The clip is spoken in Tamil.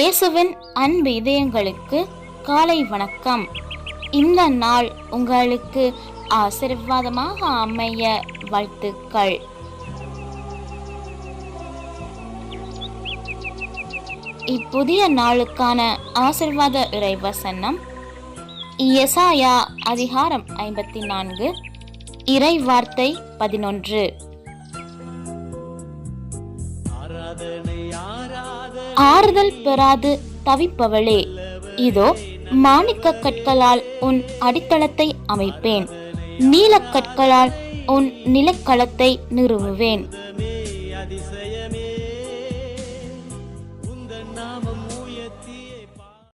இயேசுவின் அன்பு இதயங்களுக்கு காலை வணக்கம். இந்த நாள் உங்களுக்கு ஆசீர்வாதமாக அமைய வாழ்த்துக்கள். இப்புதிய நாளுக்கான ஆசீர்வாத இறைவசனம் எசாயா அதிகாரம் 54 இறை வார்த்தை 11. ஆறுதல் பெறாது தவிப்பவளே, இதோ மாணிக்க கற்களால் உன் அடித்தளத்தை அமைப்பேன், நீலக்கற்களால் உன் நிலக்களத்தை நிறுவுவேன்.